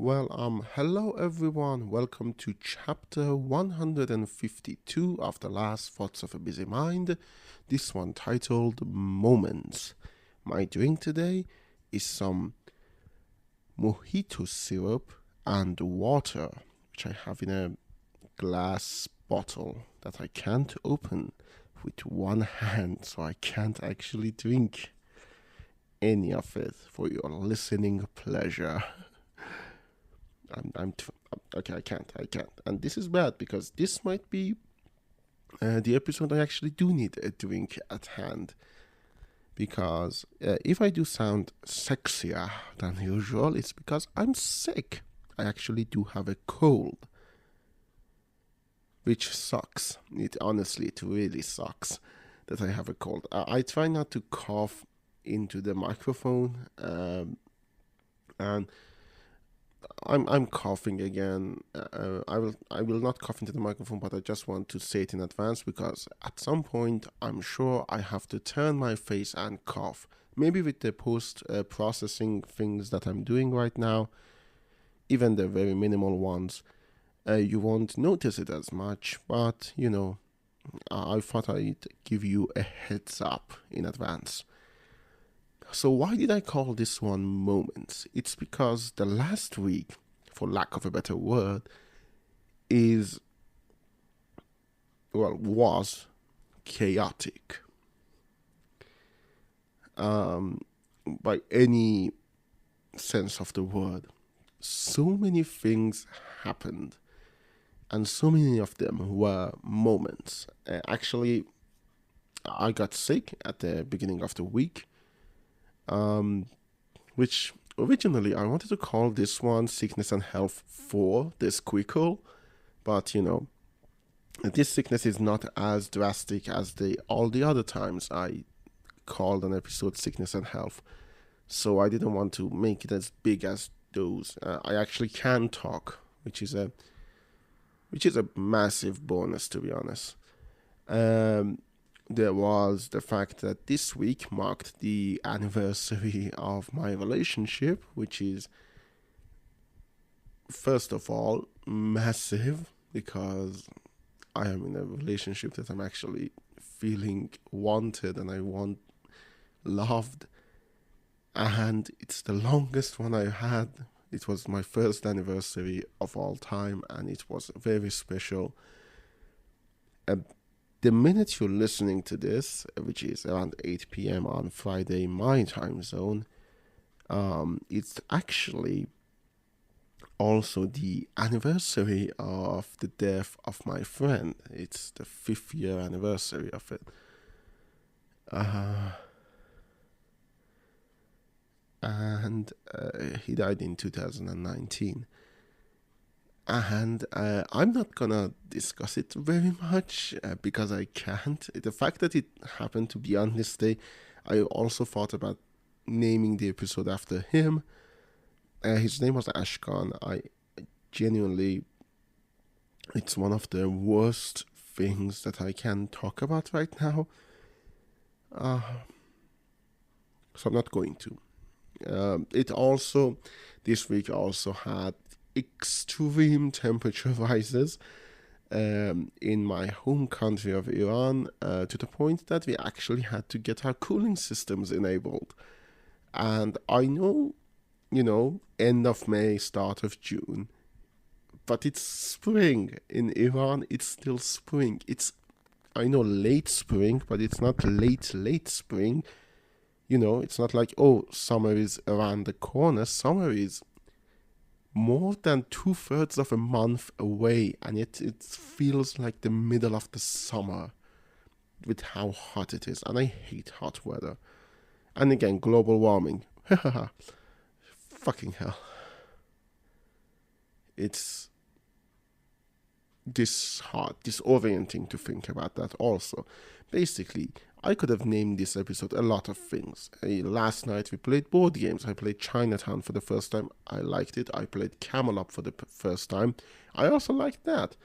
Hello everyone. Welcome to chapter 152 of The Last Thoughts of a Busy Mind. This one titled Moments. My drink today is some mojito syrup and water, which I have in a glass bottle that I can't open with one hand, so I can't actually drink any of it for your listening pleasure. Okay. I can't, and this is bad because this might be the episode I actually do need a drink at hand. Because if I do sound sexier than usual, it's because I'm sick. I actually do have a cold, which sucks. It really sucks that I have a cold. I try not to cough into the microphone, and I'm coughing again. I will not cough into the microphone, but I just want to say it in advance because at some point I'm sure I have to turn my face and cough. Maybe with the post processing things that I'm doing right now, even the very minimal ones, you won't notice it as much. But I thought I'd give you a heads up in advance. So why did I call this one Moments? It's because the last week, for lack of a better word, was chaotic. By any sense of the word. So many things happened, and so many of them were moments. Actually, I got sick at the beginning of the week. Which originally I wanted to call this one Sickness and Health 4, the squickle, but this sickness is not as drastic as all the other times I called an episode Sickness and Health, so I didn't want to make it as big as those. I actually can talk, which is a massive bonus, to be honest. There was the fact that this week marked the anniversary of my relationship, which is, first of all, massive because I am in a relationship that I'm actually feeling wanted and I want loved. And it's the longest one I had. It was my first anniversary of all time, and it was very special. The minute you're listening to this, which is around 8 p.m. on Friday, my time zone, it's actually also the anniversary of the death of my friend. It's the 5th year anniversary of it. And he died in 2019. And I'm not gonna discuss it very much because I can't. The fact that it happened to be on this day, I also thought about naming the episode after him. His name was Ashkan. I genuinely, it's one of the worst things that I can talk about right now. So I'm not going to. This week also had extreme temperature rises in my home country of Iran, to the point that we actually had to get our cooling systems enabled. And I know, end of May, start of June, but it's spring. In Iran, it's still spring. I know, late spring, but it's not late spring. It's not like, oh, summer is around the corner. Summer is more than 2/3 of a month away, and yet it feels like the middle of the summer with how hot it is. And I hate hot weather. And again, global warming. Fucking hell. It's disorienting to think about that also. Basically, I could have named this episode a lot of things. Last night we played board games. I played Chinatown for the first time. I liked it. I played Camelot for the first time. I also liked that.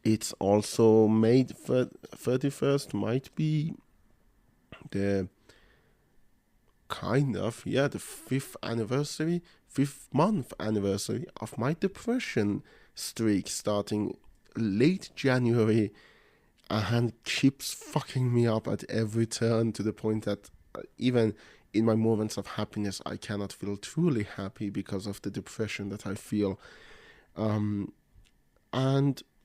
It's also May 31st might be the kind of, yeah, the fifth month anniversary of my depression streak starting late January, and keeps fucking me up at every turn, to the point that even in my moments of happiness, I cannot feel truly happy because of the depression that I feel. And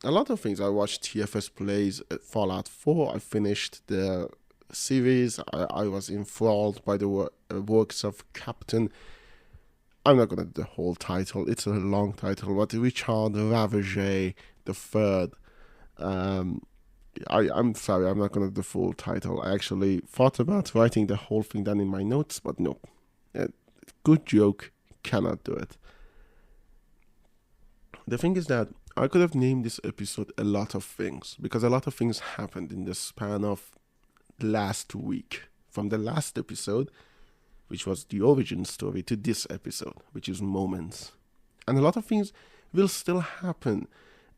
a lot of things. I watched TFS Plays Fallout 4. I finished the series. I was enthralled by the works of Captain. I'm not going to do the whole title. It's a long title. But Richard Ravager the Third. I'm sorry, I'm not going to do the full title. I actually thought about writing the whole thing down in my notes, but no. Good joke, cannot do it. The thing is that I could have named this episode a lot of things, because a lot of things happened in the span of last week. From the last episode, which was the origin story, to this episode, which is moments. And a lot of things will still happen.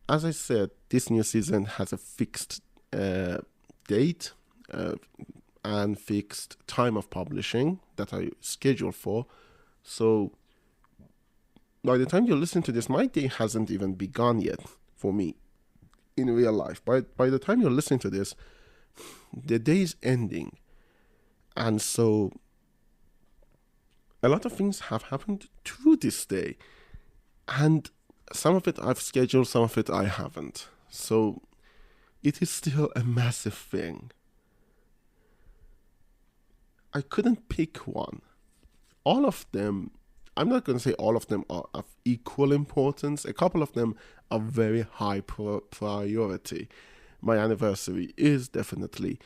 As I said, this new season has a fixed date and fixed time of publishing that I scheduled for. So by the time you listen to this, my day hasn't even begun yet for me in real life. By the time you're listening to this, the day is ending. And so a lot of things have happened to this day. And some of it I've scheduled, some of it I haven't. So it is still a massive thing. I couldn't pick one. All of them, I'm not going to say all of them are of equal importance. A couple of them are very high priority. My anniversary is definitely,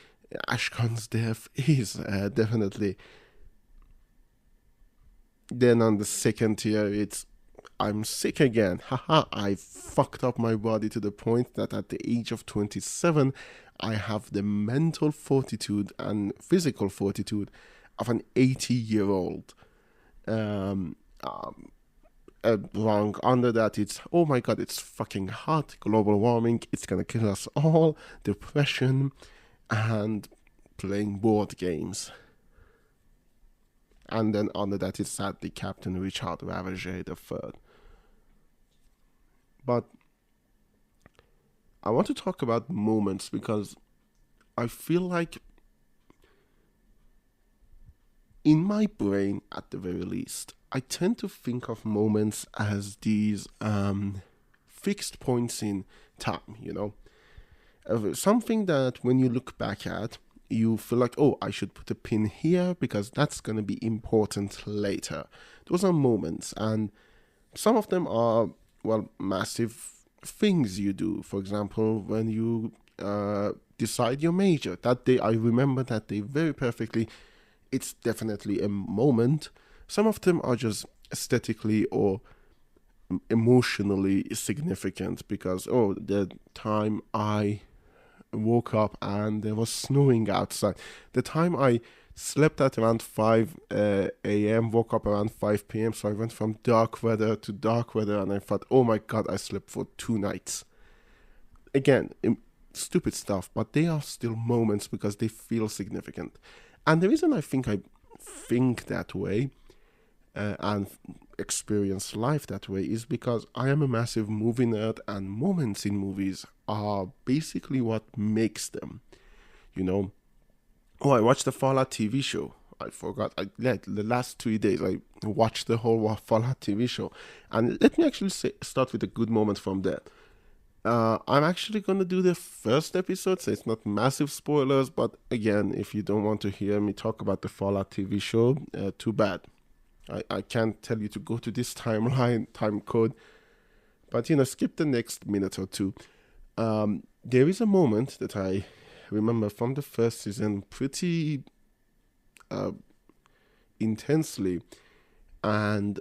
Ashkan's death is definitely. Then on the second tier, it's I'm sick again. Haha, I fucked up my body to the point that at the age of 27, I have the mental fortitude and physical fortitude of an 80-year-old. Wrong. Under that, it's, oh my god, it's fucking hot, global warming, it's gonna kill us all, depression, and playing board games. And then under that, it's sadly Captain Richard Ravager the Third. But I want to talk about moments, because I feel like in my brain, at the very least, I tend to think of moments as these fixed points in time, you know? Something that when you look back at, you feel like, oh, I should put a pin here because that's going to be important later. Those are moments, and some of them are, well, massive things you do. For example, when you decide your major. That day, I remember that day very perfectly. It's definitely a moment. Some of them are just aesthetically or emotionally significant because, oh, the time I woke up and there was snowing outside. The time I slept at around 5 a.m., woke up around 5 p.m. So I went from dark weather to dark weather, and I thought, oh my god, I slept for 2 nights. Again, stupid stuff, but they are still moments because they feel significant. And the reason I think that way and experience life that way is because I am a massive movie nerd, and moments in movies are basically what makes them. You know, oh, I watched the Fallout TV show. I forgot. The last 3 days I watched the whole Fallout TV show, and let me actually start with a good moment from there. I'm actually going to do the first episode, so it's not massive spoilers, but again, if you don't want to hear me talk about the Fallout TV show, too bad. I can't tell you to go to this time code, but, you know, skip the next minute or two. There is a moment that I remember from the first season pretty intensely, and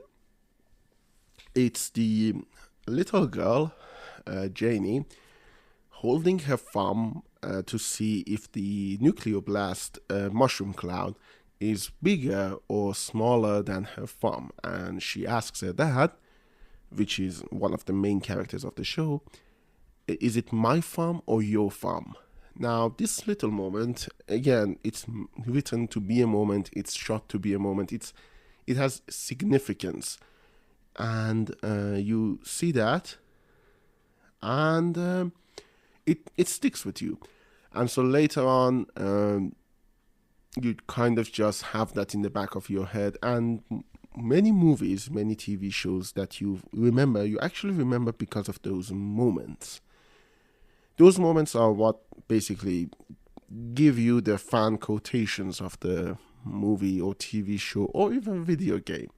it's the little girl, Janie, holding her thumb to see if the nucleoblast mushroom cloud is bigger or smaller than her thumb. And she asks her dad, which is one of the main characters of the show, is it my thumb or your thumb? Now, this little moment, again, it's written to be a moment, it's shot to be a moment, it has significance. And you see that, and it sticks with you. And so later on, you kind of just have that in the back of your head. And many movies, many TV shows that you actually remember because of those moments. Those moments are what basically give you the fan quotations of the movie or TV show or even video game.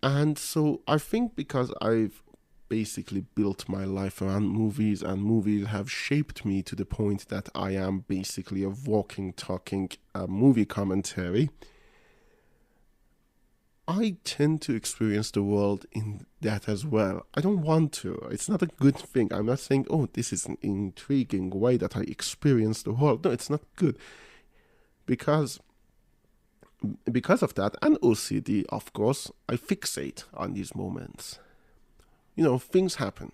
And so I think because I've basically built my life around movies, and movies have shaped me to the point that I am basically a walking, talking movie commentary, I tend to experience the world in that as well. I don't want to. It's not a good thing. I'm not saying, oh, this is an intriguing way that I experience the world. No, it's not good. Because of that, and OCD, of course, I fixate on these moments. Things happen,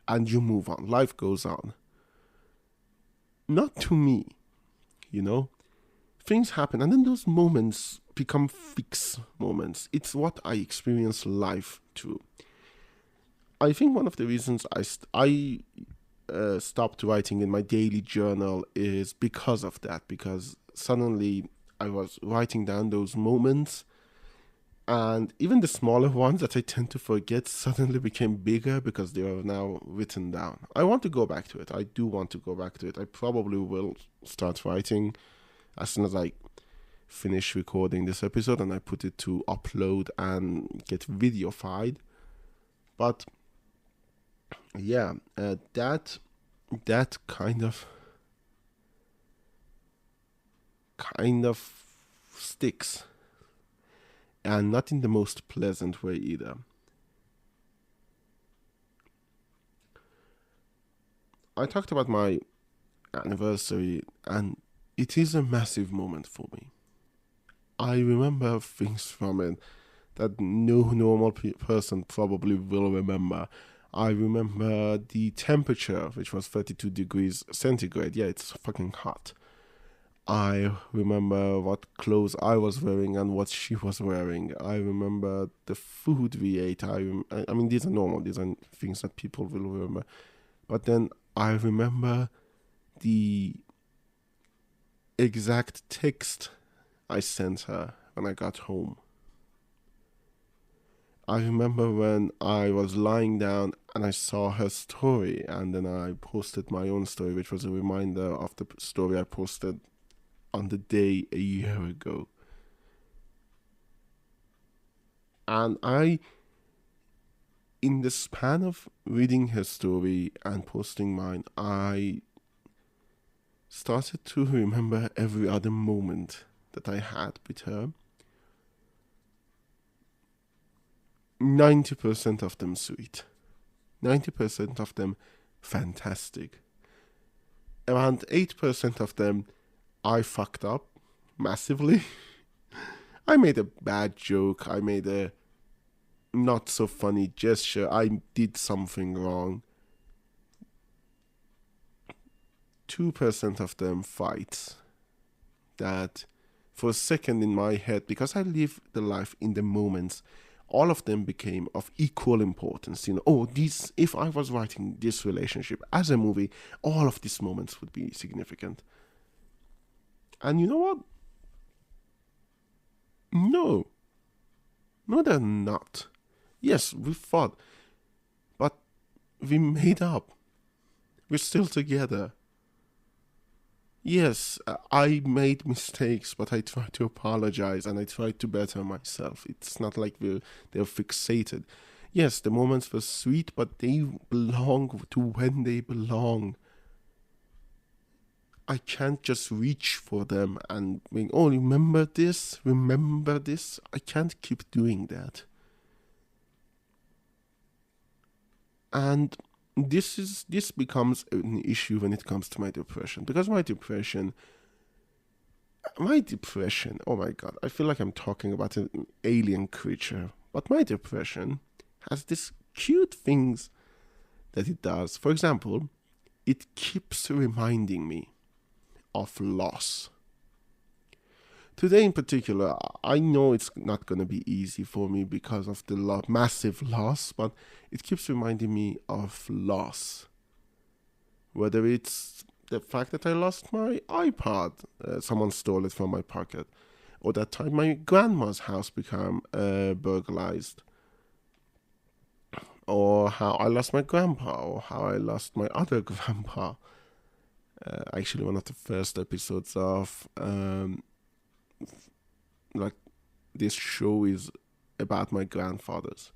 and you move on. Life goes on. Not to me, things happen, and then those moments become fixed moments. It's what I experience life through. I think one of the reasons I stopped writing in my daily journal is because of that, because suddenly I was writing down those moments, and even the smaller ones that I tend to forget suddenly became bigger because they are now written down. I want to go back to it. I do want to go back to it. I probably will start writing as soon as I finish recording this episode and I put it to upload and get videofied. But yeah, that kind of sticks, and not in the most pleasant way either. I talked about my anniversary, and it is a massive moment for me. I remember things from it that no normal person probably will remember. I remember the temperature, which was 32 degrees centigrade. Yeah, it's fucking hot. I remember what clothes I was wearing and what she was wearing. I remember the food we ate. I mean, these are normal. These are things that people will remember. But then I remember the exact text I sent her when I got home. I remember when I was lying down and I saw her story, and then I posted my own story, which was a reminder of the story I posted on the day a year ago. And in the span of reading her story and posting mine, I started to remember every other moment that I had with her. 90% of them sweet. 90% of them fantastic. Around 8% of them I fucked up massively. I made a bad joke. I made a not so funny gesture. I did something wrong. 2% of them fights that for a second in my head, because I live the life in the moments, all of them became of equal importance. If I was writing this relationship as a movie, all of these moments would be significant. And you know what? No, they're not. Yes, we fought, but we made up. We're still together. Yes, I made mistakes, but I tried to apologize and I tried to better myself. It's not like they're fixated. Yes, the moments were sweet, but they belong to when they belong. I can't just reach for them and think, oh, remember this? I can't keep doing that. And this becomes an issue when it comes to my depression, because my depression, oh my god, I feel like I'm talking about an alien creature, but my depression has these cute things that it does. For example, it keeps reminding me of loss. Today in particular, I know it's not going to be easy for me because of the massive loss, but it keeps reminding me of loss. Whether it's the fact that I lost my iPod, someone stole it from my pocket, or that time my grandma's house became burglarized, or how I lost my grandpa, or how I lost my other grandpa. Actually, one of the first episodes of like this show is about my grandfathers.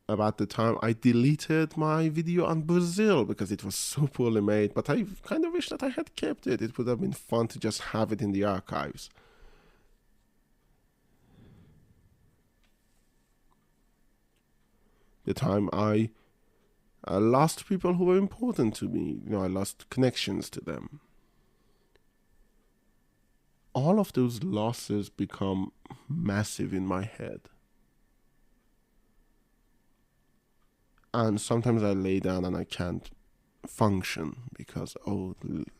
About the time I deleted my video on Brazil because it was so poorly made, but I kind of wish that I had kept it. It would have been fun to just have it in the archives. The time I lost people who were important to me. I lost connections to them. All of those losses become massive in my head. And sometimes I lay down and I can't function because,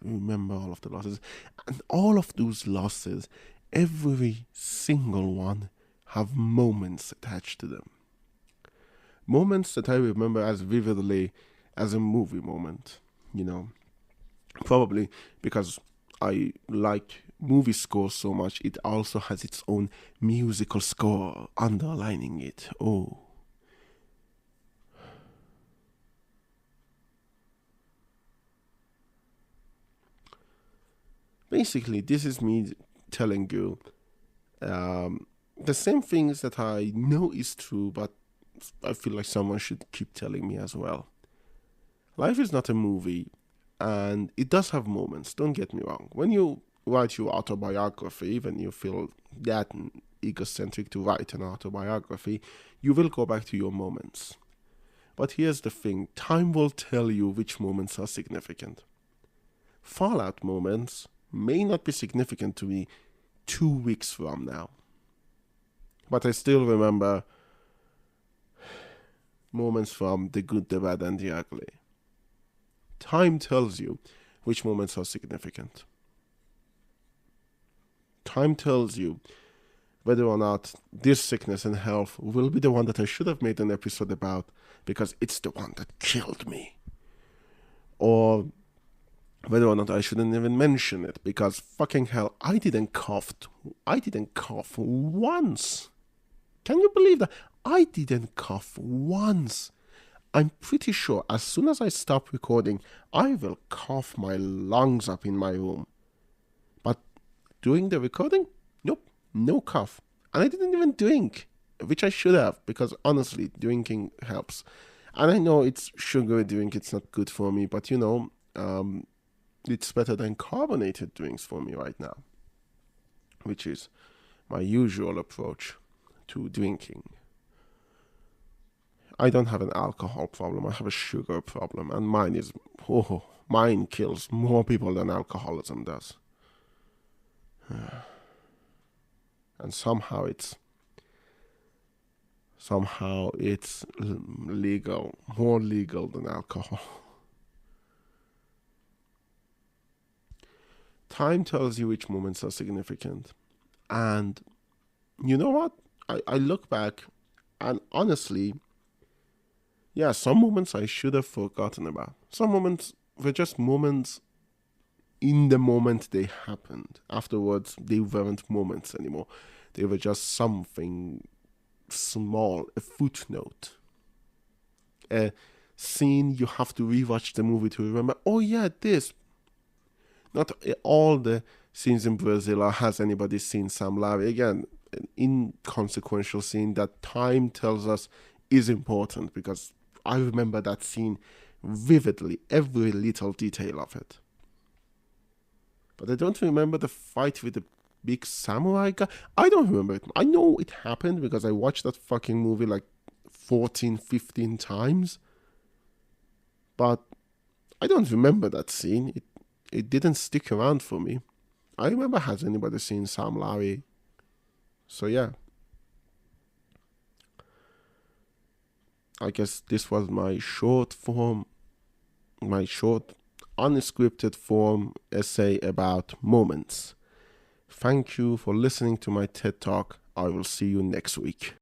remember all of the losses. And all of those losses, every single one, have moments attached to them. Moments that I remember as vividly as a movie moment, Probably because I like movie score so much, it also has its own musical score underlining it. Oh. Basically, this is me telling you the same things that I know is true, but I feel like someone should keep telling me as well. Life is not a movie, and it does have moments, don't get me wrong. When you write your autobiography, when you feel that egocentric to write an autobiography, you will go back to your moments. But here's the thing, time will tell you which moments are significant. Fallout moments may not be significant to me 2 weeks from now. But I still remember moments from the good, the bad, and the ugly. Time tells you which moments are significant. Time tells you whether or not this sickness and health will be the one that I should have made an episode about because it's the one that killed me. Or whether or not I shouldn't even mention it because fucking hell, I didn't cough once. Can you believe that? I didn't cough once. I'm pretty sure as soon as I stop recording, I will cough my lungs up in my room. But during the recording, nope, no cough. And I didn't even drink, which I should have, because honestly, drinking helps. And I know it's sugary drink, it's not good for me, but it's better than carbonated drinks for me right now, which is my usual approach to drinking. I don't have an alcohol problem, I have a sugar problem, and mine kills more people than alcoholism does. And somehow it's legal, more legal than alcohol. Time tells you which moments are significant. And you know what? I look back and honestly, yeah, some moments I should have forgotten about. Some moments were just moments in the moment they happened. Afterwards, they weren't moments anymore. They were just something small, a footnote. A scene you have to rewatch the movie to remember, oh yeah, this. Not all the scenes in Brazil has anybody seen Sam Larry. Again, an inconsequential scene that time tells us is important because I remember that scene vividly, every little detail of it. But I don't remember the fight with the big samurai guy. I don't remember it. I know it happened because I watched that fucking movie like 14, 15 times. But I don't remember that scene. It didn't stick around for me. I remember, has anybody seen Sam Larry? So yeah. I guess this was my short form my short, unscripted form essay about moments. Thank you for listening to my TED Talk. I will see you next week.